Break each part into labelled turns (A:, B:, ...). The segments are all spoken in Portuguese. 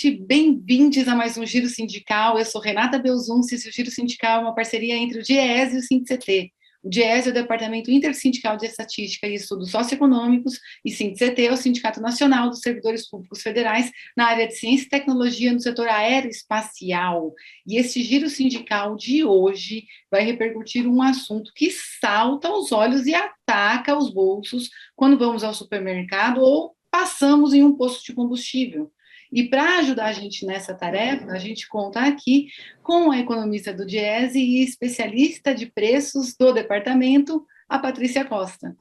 A: gente, bem-vindos a mais um Giro Sindical. Eu sou Renata Belzunces e o Giro Sindical é uma parceria entre o DIEESE e o SINDICT. O DIEESE é o Departamento Intersindical de Estatística e Estudos Socioeconômicos e SINDICT é o Sindicato Nacional dos Servidores Públicos Federais na área de Ciência e Tecnologia no setor aeroespacial. E esse Giro Sindical de hoje vai repercutir um assunto que salta aos olhos e ataca os bolsos quando vamos ao supermercado ou passamos em um posto de combustível. E para ajudar a gente nessa tarefa, a gente conta aqui com a economista do DIEESE e especialista de preços do departamento, a Patrícia Costa.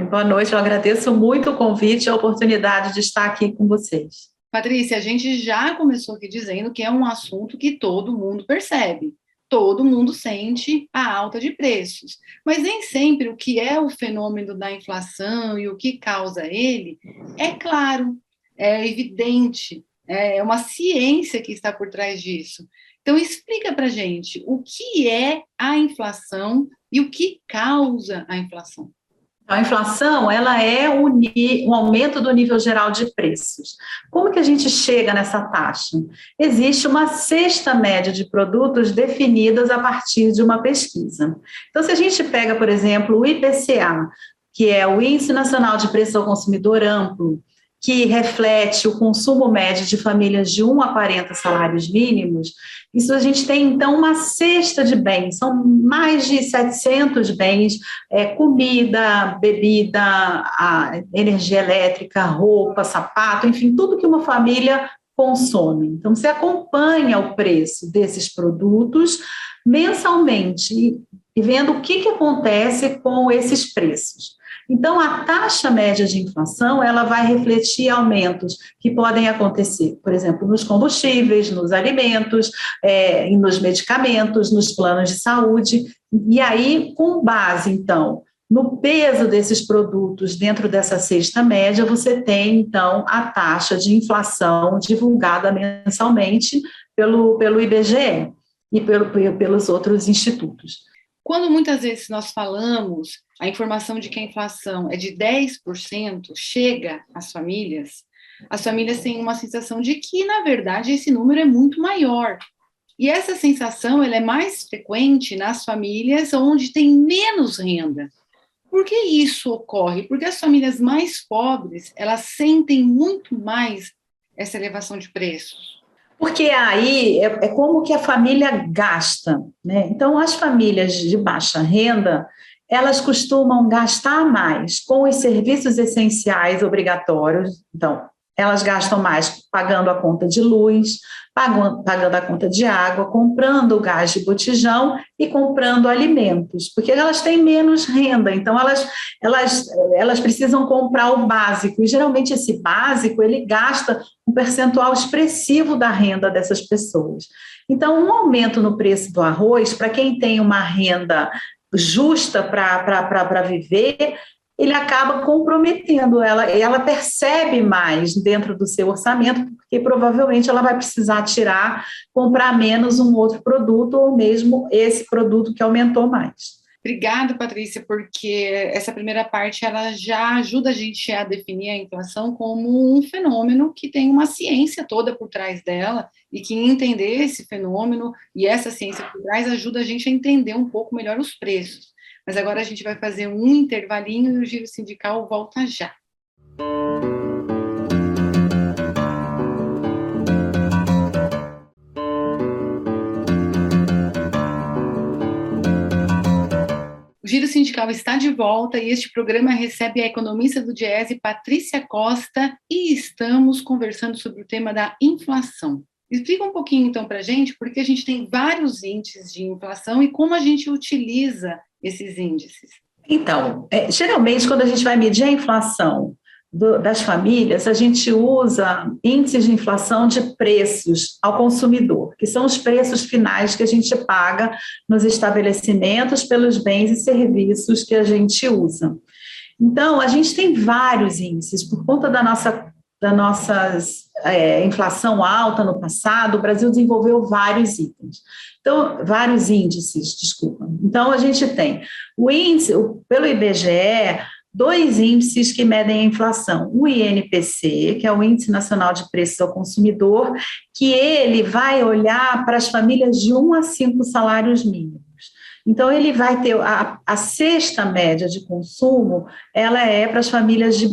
B: Boa noite, eu agradeço muito o convite e a oportunidade de estar aqui com vocês.
A: Patrícia, a gente já começou aqui dizendo que é um assunto que todo mundo percebe. Todo mundo sente a alta de preços, mas nem sempre o que é o fenômeno da inflação e o que causa ele é claro, é evidente, é uma ciência que está por trás disso. Então, explica para a gente o que é a inflação e o que causa a inflação.
B: A inflação, ela é um aumento do nível geral de preços. Como que a gente chega nessa taxa? Existe uma cesta média de produtos definidas a partir de uma pesquisa. Então, se a gente pega, por exemplo, o IPCA, que é o Índice Nacional de Preços ao Consumidor Amplo, que reflete o consumo médio de famílias de 1 a 40 salários mínimos, isso a gente tem, então, uma cesta de bens, são mais de 700 bens, comida, bebida, energia elétrica, roupa, sapato, enfim, tudo que uma família consome. Então, você acompanha o preço desses produtos mensalmente e vendo o que acontece com esses preços. Então, a taxa média de inflação, ela vai refletir aumentos que podem acontecer, por exemplo, nos combustíveis, nos alimentos, nos medicamentos, nos planos de saúde. E aí, com base, então, no peso desses produtos dentro dessa cesta média, você tem, então, a taxa de inflação divulgada mensalmente pelo IBGE e pelos outros institutos.
A: Quando muitas vezes nós falamos a informação de que a inflação é de 10% chega às famílias, as famílias têm uma sensação de que, na verdade, esse número é muito maior. E essa sensação ela é mais frequente nas famílias onde tem menos renda. Por que isso ocorre? Porque as famílias mais pobres, elas sentem muito mais essa elevação de preços.
B: Porque aí é como que a família gasta, né? Então, as famílias de baixa renda, elas costumam gastar mais com os serviços essenciais obrigatórios. Então, elas gastam mais pagando a conta de luz, pagando a conta de água, comprando o gás de botijão e comprando alimentos, porque elas têm menos renda, então elas precisam comprar o básico, e geralmente esse básico, ele gasta um percentual expressivo da renda dessas pessoas. Então, um aumento no preço do arroz, para quem tem uma renda justa para viver, ele acaba comprometendo ela, e ela percebe mais dentro do seu orçamento, porque provavelmente ela vai precisar comprar menos um outro produto, ou mesmo esse produto que aumentou mais.
A: Obrigada, Patrícia, porque essa primeira parte ela já ajuda a gente a definir a inflação como um fenômeno que tem uma ciência toda por trás dela, e que entender esse fenômeno e essa ciência por trás ajuda a gente a entender um pouco melhor os preços. Mas agora a gente vai fazer um intervalinho e o Giro Sindical volta já. O Giro Sindical está de volta e este programa recebe a economista do DIEESE, Patrícia Costa, e estamos conversando sobre o tema da inflação. Explica um pouquinho, então, para a gente, porque a gente tem vários índices de inflação e como a gente utiliza esses índices.
B: Então, geralmente, quando a gente vai medir a inflação das famílias, a gente usa índices de inflação de preços ao consumidor, que são os preços finais que a gente paga nos estabelecimentos pelos bens e serviços que a gente usa. Então, a gente tem vários índices, por conta da nossa inflação alta no passado, o Brasil desenvolveu vários índices. Então, a gente tem o índice, pelo IBGE, dois índices que medem a inflação. O INPC, que é o Índice Nacional de Preços ao Consumidor, que ele vai olhar para as famílias de 1 a 5 salários mínimos. Então, ele vai ter a cesta média de consumo, ela é para as famílias de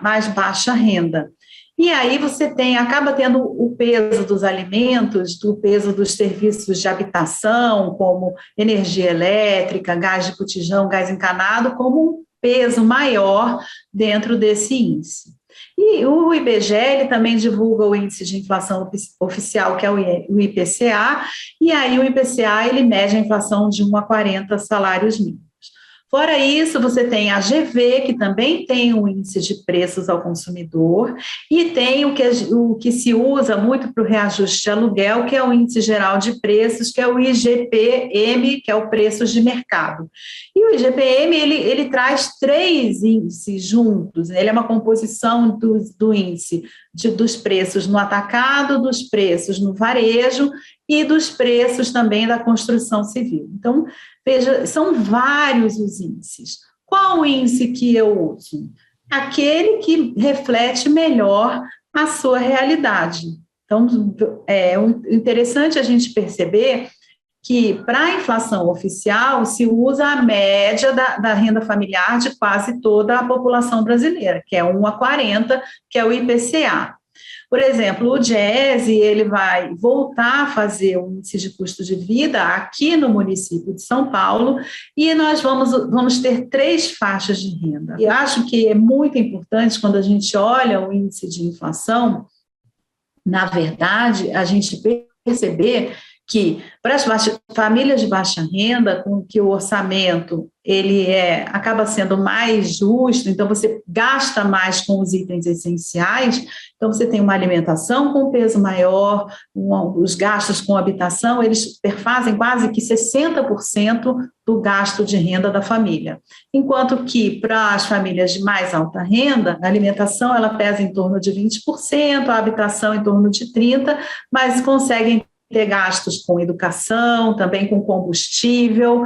B: mais baixa renda. E aí você acaba tendo o peso dos alimentos, o peso dos serviços de habitação, como energia elétrica, gás de botijão, gás encanado, como um peso maior dentro desse índice. E o IBGE ele também divulga o índice de inflação oficial, que é o IPCA, e aí o IPCA ele mede a inflação de 1 a 40 salários mínimos. Fora isso, você tem a GV, que também tem o índice de preços ao consumidor, e tem o que se usa muito para o reajuste de aluguel, que é o índice geral de preços, que é o IGPM, que é o preços de mercado. E o IGPM, ele traz 3 índices juntos, ele é uma composição do índice dos preços no atacado, dos preços no varejo e dos preços também da construção civil. Então, veja, são vários os índices. Qual o índice que eu uso? Aquele que reflete melhor a sua realidade. Então, é interessante a gente perceber que, para a inflação oficial, se usa a média da renda familiar de quase toda a população brasileira, que é 1 a 40, que é o IPCA. Por exemplo, o Diese, ele vai voltar a fazer o índice de custo de vida aqui no município de São Paulo, e nós vamos ter 3 faixas de renda. E acho que é muito importante, quando a gente olha o índice de inflação, na verdade, a gente perceber que para as famílias de baixa renda, com que o orçamento ele acaba sendo mais justo, então você gasta mais com os itens essenciais, então você tem uma alimentação com peso maior, os gastos com habitação, eles perfazem quase que 60% do gasto de renda da família. Enquanto que para as famílias de mais alta renda, a alimentação ela pesa em torno de 20%, a habitação em torno de 30%, mas conseguem ter gastos com educação, também com combustível,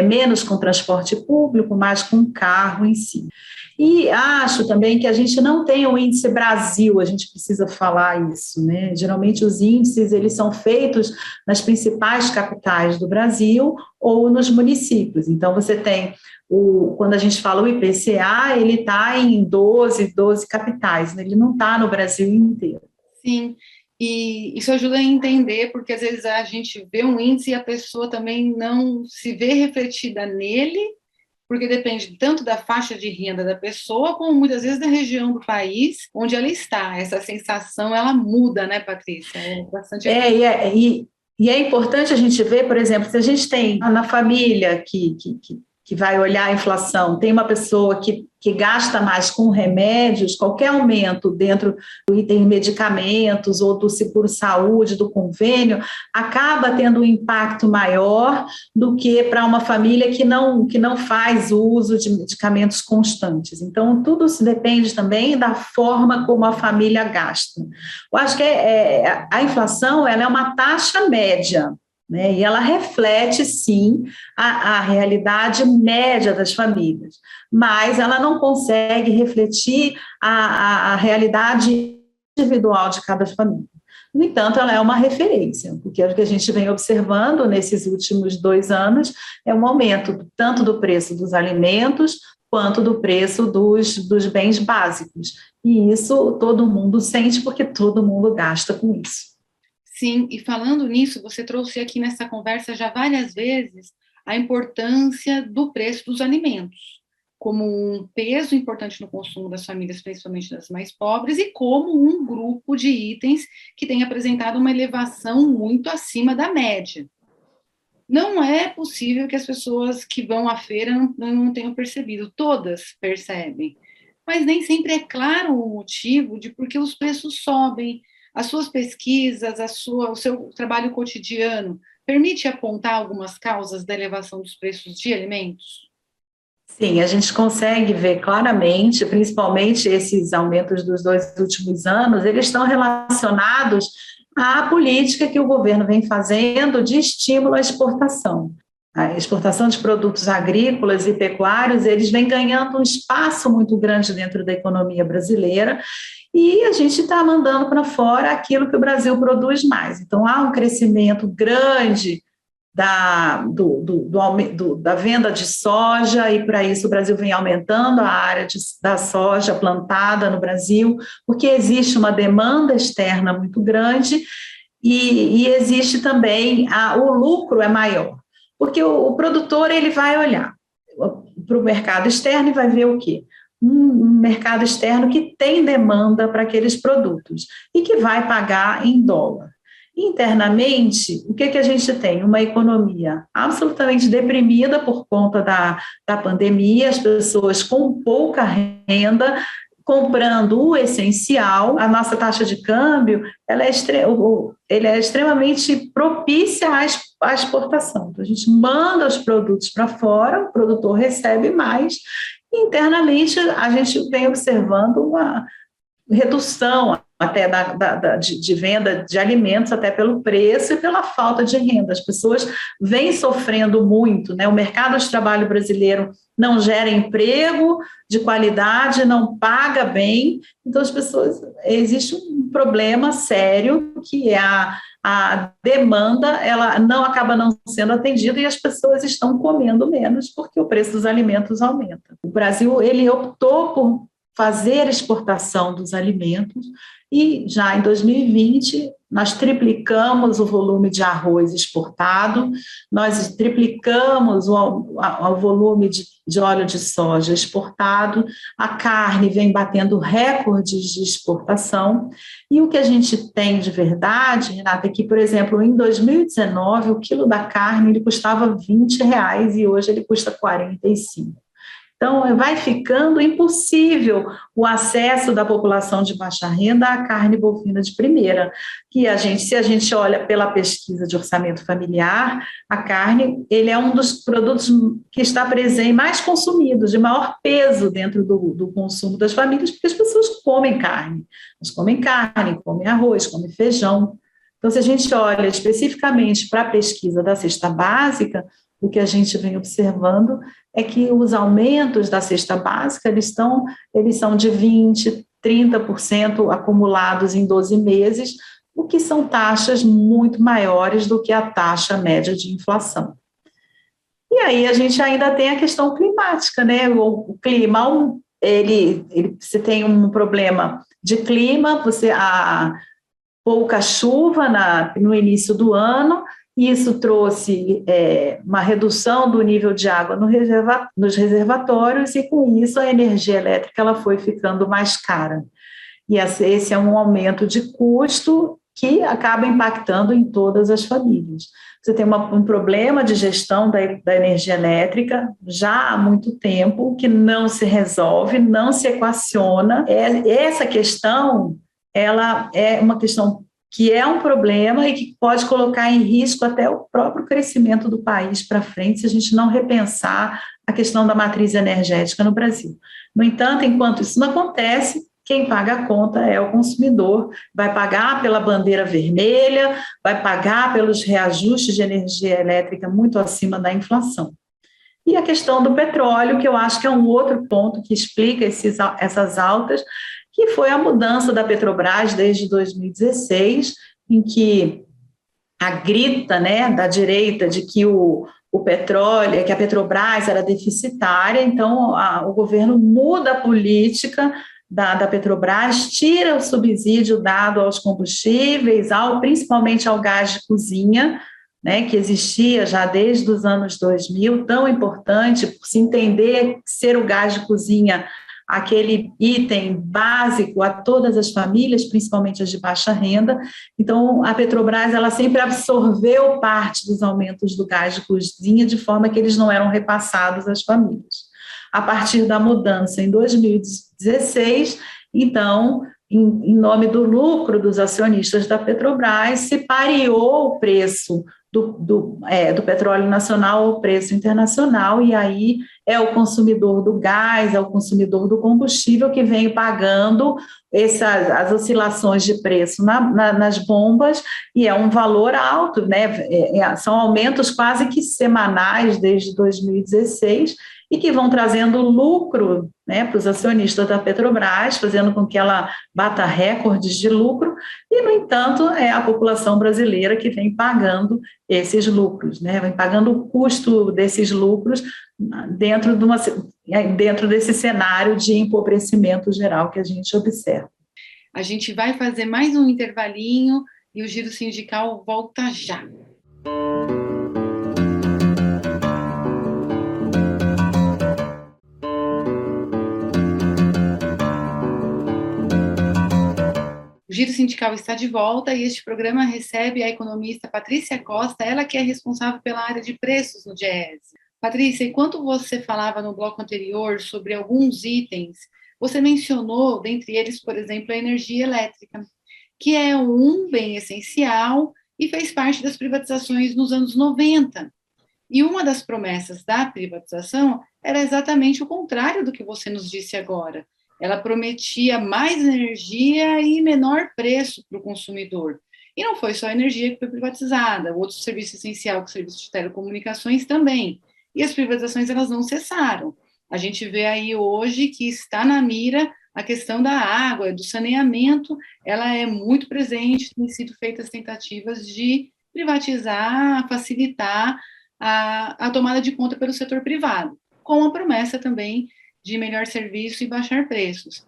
B: menos com transporte público, mais com carro em si. E acho também que a gente não tem o índice Brasil, a gente precisa falar isso, né? Geralmente os índices, eles são feitos nas principais capitais do Brasil ou nos municípios. Então, você tem, quando a gente fala o IPCA, ele está em 12 capitais, né? Ele não está no Brasil inteiro.
A: Sim. E isso ajuda a entender, porque às vezes a gente vê um índice e a pessoa também não se vê refletida nele, porque depende tanto da faixa de renda da pessoa, como muitas vezes da região do país onde ela está. Essa sensação, ela muda, né, Patrícia? É bastante...
B: E é importante a gente ver, por exemplo, se a gente tem na família que vai olhar a inflação, tem uma pessoa que gasta mais com remédios, qualquer aumento dentro do item medicamentos ou do seguro-saúde, do convênio, acaba tendo um impacto maior do que para uma família que não faz uso de medicamentos constantes. Então, tudo se depende também da forma como a família gasta. Eu acho que a inflação ela é uma taxa média, né? E ela reflete, sim, a realidade média das famílias, mas ela não consegue refletir a realidade individual de cada família. No entanto, ela é uma referência, porque o que a gente vem observando nesses últimos 2 anos é um aumento tanto do preço dos alimentos quanto do preço dos bens básicos. E isso todo mundo sente, porque todo mundo gasta com isso.
A: Sim, e falando nisso, você trouxe aqui nessa conversa já várias vezes a importância do preço dos alimentos, como um peso importante no consumo das famílias, principalmente das mais pobres, e como um grupo de itens que tem apresentado uma elevação muito acima da média. Não é possível que as pessoas que vão à feira não tenham percebido, todas percebem, mas nem sempre é claro o motivo de por que os preços sobem. As suas pesquisas, o seu trabalho cotidiano, permite apontar algumas causas da elevação dos preços de alimentos?
B: Sim, a gente consegue ver claramente, principalmente esses aumentos dos 2 últimos anos, eles estão relacionados à política que o governo vem fazendo de estímulo à exportação. a exportação de produtos agrícolas e pecuários, eles vêm ganhando um espaço muito grande dentro da economia brasileira, e a gente está mandando para fora aquilo que o Brasil produz mais. Então, há um crescimento grande da venda de soja, e para isso o Brasil vem aumentando a área da soja plantada no Brasil, porque existe uma demanda externa muito grande, e existe também, o lucro é maior, porque o produtor ele vai olhar para o mercado externo e vai ver o quê? Um mercado externo que tem demanda para aqueles produtos e que vai pagar em dólar. Internamente, o que a gente tem? Uma economia absolutamente deprimida por conta da pandemia, as pessoas com pouca renda, comprando o essencial. A nossa taxa de câmbio ela é extremamente propícia à exportação. Então, a gente manda os produtos para fora, o produtor recebe mais, e internamente a gente vem observando uma redução até de venda de alimentos, até pelo preço e pela falta de renda. As pessoas vêm sofrendo muito, né? O mercado de trabalho brasileiro não gera emprego de qualidade, não paga bem, então as pessoas, existe um problema sério, que é a demanda, ela acaba não sendo atendida, e as pessoas estão comendo menos porque o preço dos alimentos aumenta. O Brasil, ele optou por fazer exportação dos alimentos, e já em 2020 nós triplicamos o volume de arroz exportado, nós triplicamos o volume de óleo de soja exportado, a carne vem batendo recordes de exportação, e o que a gente tem de verdade, Renata, é que, por exemplo, em 2019 o quilo da carne ele custava R$20 e hoje ele custa R$45. Então, vai ficando impossível o acesso da população de baixa renda à carne bovina de primeira, que se a gente olha pela pesquisa de orçamento familiar, a carne ele é um dos produtos que está presente, mais consumidos, de maior peso dentro do consumo das famílias, porque as pessoas comem carne. Elas comem carne, comem arroz, comem feijão. Então, se a gente olha especificamente para a pesquisa da cesta básica, o que a gente vem observando é que os aumentos da cesta básica, eles são de 20%, 30% acumulados em 12 meses, o que são taxas muito maiores do que a taxa média de inflação. E aí a gente ainda tem a questão climática, né? O clima, você tem um problema de clima, a pouca chuva no início do ano, e isso trouxe uma redução do nível de água nos reservatórios, e com isso a energia elétrica ela foi ficando mais cara. E esse é um aumento de custo que acaba impactando em todas as famílias. Você tem um problema de gestão da energia elétrica já há muito tempo, que não se resolve, não se equaciona. Essa questão ela é uma questão que é um problema e que pode colocar em risco até o próprio crescimento do país para frente, se a gente não repensar a questão da matriz energética no Brasil. No entanto, enquanto isso não acontece, quem paga a conta é o consumidor, vai pagar pela bandeira vermelha, vai pagar pelos reajustes de energia elétrica muito acima da inflação. E a questão do petróleo, que eu acho que é um outro ponto que explica essas altas, que foi a mudança da Petrobras desde 2016, em que a grita, né, da direita de que o petróleo, que a Petrobras era deficitária, então o governo muda a política da Petrobras, tira o subsídio dado aos combustíveis, principalmente ao gás de cozinha, né, que existia já desde os anos 2000, tão importante por se entender ser o gás de cozinha aquele item básico a todas as famílias, principalmente as de baixa renda. Então, a Petrobras ela sempre absorveu parte dos aumentos do gás de cozinha, de forma que eles não eram repassados às famílias. A partir da mudança em 2016, então, em nome do lucro dos acionistas da Petrobras, se pareou o preço do petróleo nacional ao preço internacional, e aí é o consumidor do gás, é o consumidor do combustível que vem pagando as oscilações de preço nas bombas, e é um valor alto, né? São aumentos quase que semanais desde 2016, e que vão trazendo lucro, né, para os acionistas da Petrobras, fazendo com que ela bata recordes de lucro, e, no entanto, é a população brasileira que vem pagando esses lucros, né, vem pagando o custo desses lucros dentro desse cenário de empobrecimento geral que a gente observa.
A: A gente vai fazer mais um intervalinho e o Giro Sindical volta já. O Giro Sindical está de volta e este programa recebe a economista Patrícia Costa, ela que é responsável pela área de preços no Diese. Patrícia, enquanto você falava no bloco anterior sobre alguns itens, você mencionou, dentre eles, por exemplo, a energia elétrica, que é um bem essencial e fez parte das privatizações nos anos 90. E uma das promessas da privatização era exatamente o contrário do que você nos disse agora. Ela prometia mais energia e menor preço para o consumidor. E não foi só a energia que foi privatizada, outro serviço essencial, que é o serviço de telecomunicações também. E as privatizações, elas não cessaram. A gente vê aí hoje que está na mira a questão da água, do saneamento, ela é muito presente, têm sido feitas tentativas de privatizar, facilitar a tomada de conta pelo setor privado, com a promessa também de melhor serviço e baixar preços.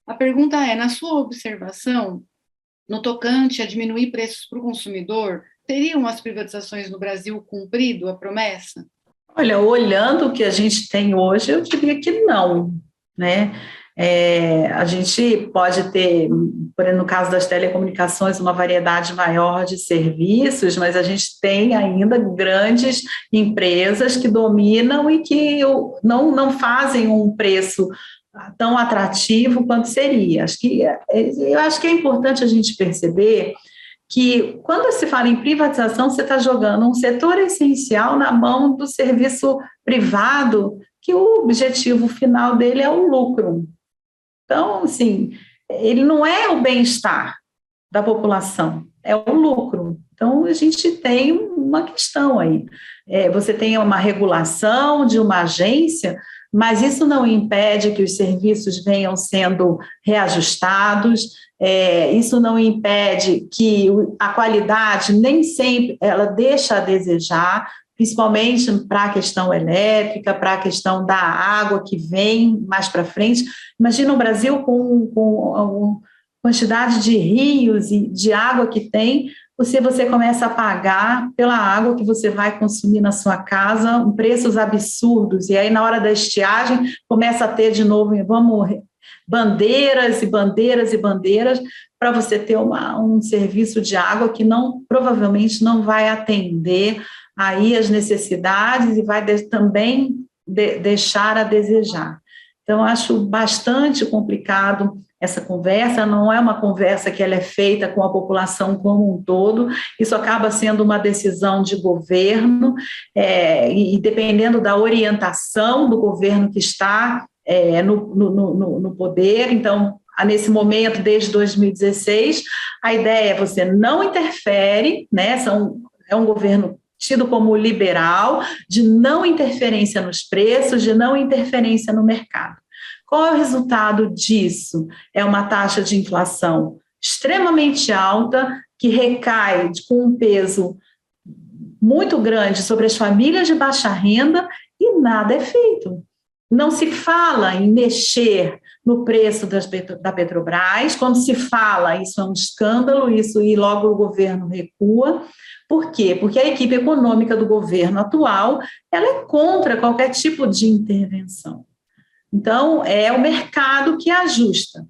A: A pergunta é, na sua observação, no tocante a diminuir preços para o consumidor, teriam as privatizações no Brasil cumprido a promessa?
B: Olha, olhando o que a gente tem hoje, eu diria que não, né? A gente pode ter, por exemplo, no caso das telecomunicações, uma variedade maior de serviços, mas a gente tem ainda grandes empresas que dominam e que não fazem um preço tão atrativo quanto seria. Eu acho que é importante a gente perceber que, quando se fala em privatização, você está jogando um setor essencial na mão do serviço privado, que o objetivo final dele é o lucro. Então, assim, ele não é o bem-estar da população, é o lucro. Então, a gente tem uma questão aí. Você tem uma regulação de uma agência, mas isso não impede que os serviços venham sendo reajustados, isso não impede que a qualidade nem sempre ela deixa a desejar, principalmente para a questão elétrica, para a questão da água que vem mais para frente. Imagina o Brasil com a quantidade de rios e de água que tem, você começa a pagar pela água que você vai consumir na sua casa, preços absurdos, e aí na hora da estiagem começa a ter de novo, bandeiras e bandeiras e bandeiras para você ter um serviço de água que provavelmente não vai atender aí as necessidades e vai também deixar a desejar. Então, acho bastante complicado essa conversa, não é uma conversa que ela é feita com a população como um todo, isso acaba sendo uma decisão de governo, e dependendo da orientação do governo que está no poder. Então, nesse momento, desde 2016, a ideia é você não interfere, né? É um governo tido como liberal, de não interferência nos preços, de não interferência no mercado. Qual é o resultado disso? É uma taxa de inflação extremamente alta, que recai com um peso muito grande sobre as famílias de baixa renda, e nada é feito. Não se fala em mexer no preço da Petrobras. Quando se fala, isso é um escândalo, e logo o governo recua. Por quê? Porque a equipe econômica do governo atual ela é contra qualquer tipo de intervenção. Então, é o mercado que ajusta.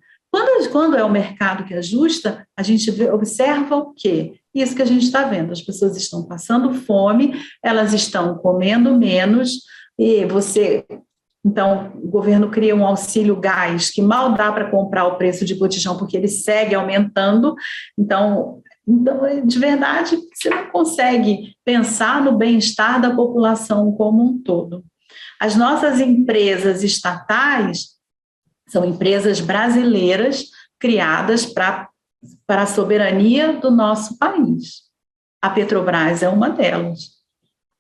B: Quando é o mercado que ajusta, a gente observa o quê? Isso que a gente está vendo. As pessoas estão passando fome, elas estão comendo menos, e então, o governo cria um auxílio gás que mal dá para comprar o preço de botijão, porque ele segue aumentando. Então, de verdade, você não consegue pensar no bem-estar da população como um todo. As nossas empresas estatais são empresas brasileiras criadas para a soberania do nosso país. A Petrobras é uma delas.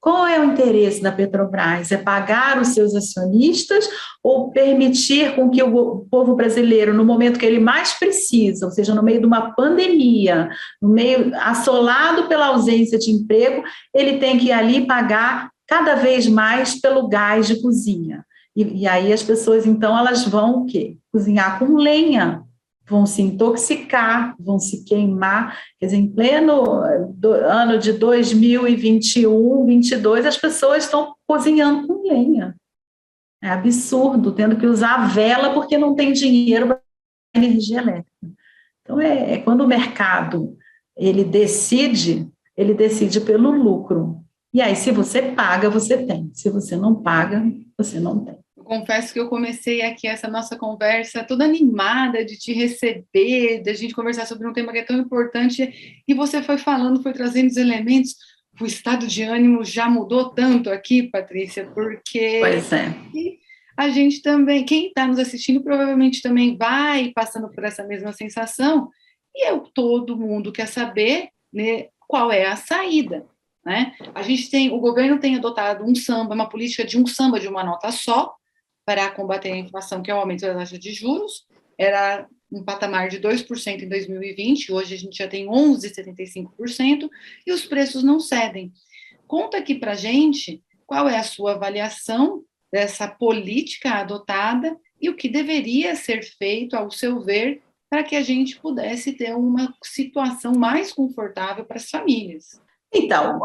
B: Qual é o interesse da Petrobras? É pagar os seus acionistas ou permitir com que o povo brasileiro, no momento que ele mais precisa, ou seja, no meio de uma pandemia, no meio assolado pela ausência de emprego, ele tem que ir ali pagar cada vez mais pelo gás de cozinha? E aí as pessoas, então, elas vão o quê? Cozinhar com lenha, vão se intoxicar, vão se queimar. Quer dizer, em pleno ano de 2021, 2022, as pessoas estão cozinhando com lenha. É absurdo, tendo que usar vela porque não tem dinheiro para energia elétrica. Então, quando o mercado ele decide pelo lucro. E aí, se você paga, você tem. Se você não paga, você não tem.
A: Confesso que eu comecei aqui essa nossa conversa toda animada de te receber, de a gente conversar sobre um tema que é tão importante, e você foi falando, foi trazendo os elementos, o estado de ânimo já mudou tanto aqui, Patrícia, porque
B: pois é.
A: A gente também, quem está nos assistindo provavelmente também vai passando por essa mesma sensação, e todo mundo quer saber, né, qual é a saída, né? O governo tem adotado uma política de um samba de uma nota só, para combater a inflação, que é o aumento da taxa de juros. Era um patamar de 2% em 2020, hoje a gente já tem 11,75%, e os preços não cedem. Conta aqui para a gente qual é a sua avaliação dessa política adotada e o que deveria ser feito, ao seu ver, para que a gente pudesse ter uma situação mais confortável para as famílias.
B: Então,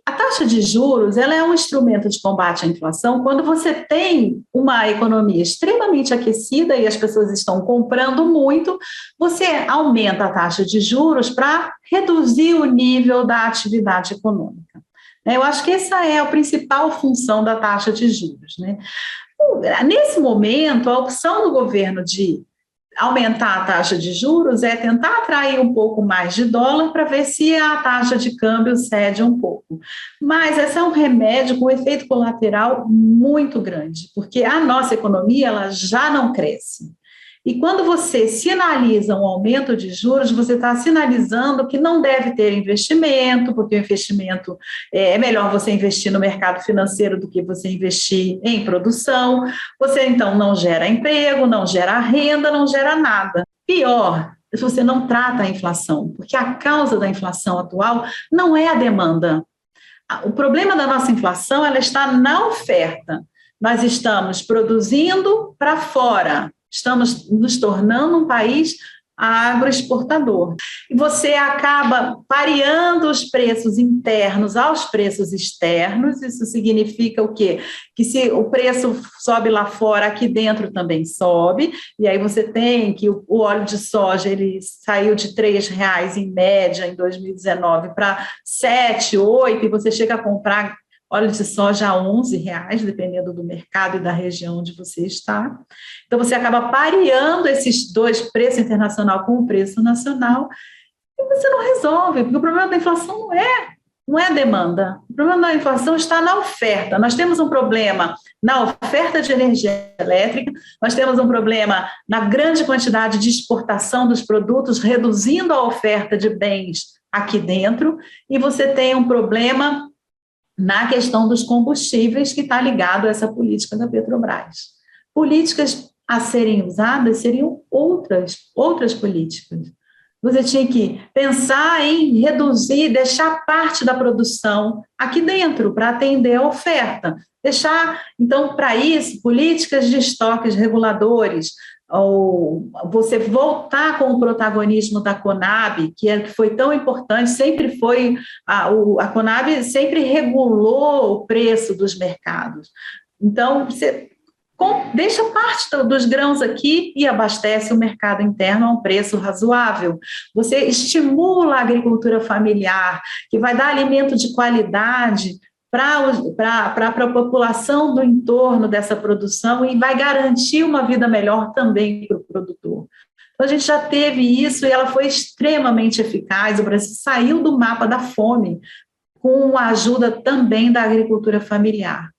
B: a taxa de juros ela é um instrumento de combate à inflação quando você tem uma economia extremamente aquecida e as pessoas estão comprando muito, você aumenta a taxa de juros para reduzir o nível da atividade econômica. Eu acho que essa é a principal função da taxa de juros, né? Nesse momento, a opção do governo de aumentar a taxa de juros é tentar atrair um pouco mais de dólar para ver se a taxa de câmbio cede um pouco. Mas esse é um remédio com efeito colateral muito grande, porque a nossa economia ela já não cresce. E quando você sinaliza um aumento de juros, você está sinalizando que não deve ter investimento, porque o investimento é melhor você investir no mercado financeiro do que você investir em produção. Você, então, não gera emprego, não gera renda, não gera nada. Pior, se você não trata a inflação, porque a causa da inflação atual não é a demanda. O problema da nossa inflação ela está na oferta. Nós estamos produzindo para fora. Estamos nos tornando um país agroexportador. E você acaba pareando os preços internos aos preços externos. Isso significa o quê? Que se o preço sobe lá fora, aqui dentro também sobe. E aí você tem que o óleo de soja ele saiu de R$3 em média em 2019 para 7, 8, e você chega a comprar óleo de soja a R$11, dependendo do mercado e da região onde você está. Então, você acaba pareando esses dois, preço internacional com o preço nacional, e você não resolve, porque o problema da inflação não é a demanda. O problema da inflação está na oferta. Nós temos um problema na oferta de energia elétrica, nós temos um problema na grande quantidade de exportação dos produtos, reduzindo a oferta de bens aqui dentro, e você tem um problema na questão dos combustíveis, que está ligado a essa política da Petrobras. Políticas a serem usadas seriam outras políticas. Você tinha que pensar em reduzir, deixar parte da produção aqui dentro, para atender a oferta. Então, para isso, políticas de estoques reguladores, ou você voltar com o protagonismo da Conab, que foi tão importante, sempre foi, a Conab sempre regulou o preço dos mercados. Então, você deixa parte dos grãos aqui e abastece o mercado interno a um preço razoável. Você estimula a agricultura familiar, que vai dar alimento de qualidade para a população do entorno dessa produção e vai garantir uma vida melhor também para o produtor. Então, a gente já teve isso e ela foi extremamente eficaz. O Brasil saiu do mapa da fome com a ajuda também da agricultura familiar.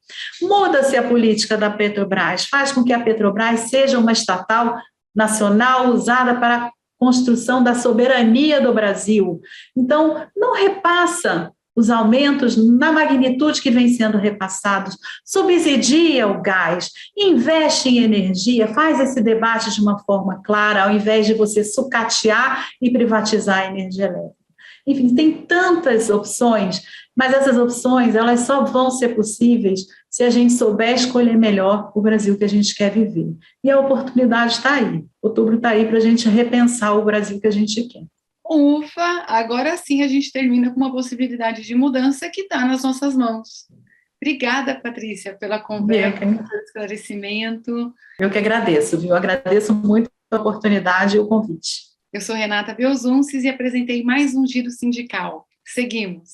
B: Muda-se a política da Petrobras, faz com que a Petrobras seja uma estatal nacional usada para a construção da soberania do Brasil. Então, não repassa os aumentos na magnitude que vem sendo repassados, subsidia o gás, investe em energia, faz esse debate de uma forma clara, ao invés de você sucatear e privatizar a energia elétrica. Enfim, tem tantas opções, mas essas opções elas só vão ser possíveis se a gente souber escolher melhor o Brasil que a gente quer viver. E a oportunidade está aí. Outubro está aí para a gente repensar o Brasil que a gente quer.
A: Ufa, agora sim a gente termina com uma possibilidade de mudança que está nas nossas mãos. Obrigada, Patrícia, pela conversa, pelo esclarecimento.
B: Eu que agradeço, viu? Agradeço muito a oportunidade e o convite.
A: Eu sou Renata Belzunces e apresentei mais um Giro Sindical. Seguimos.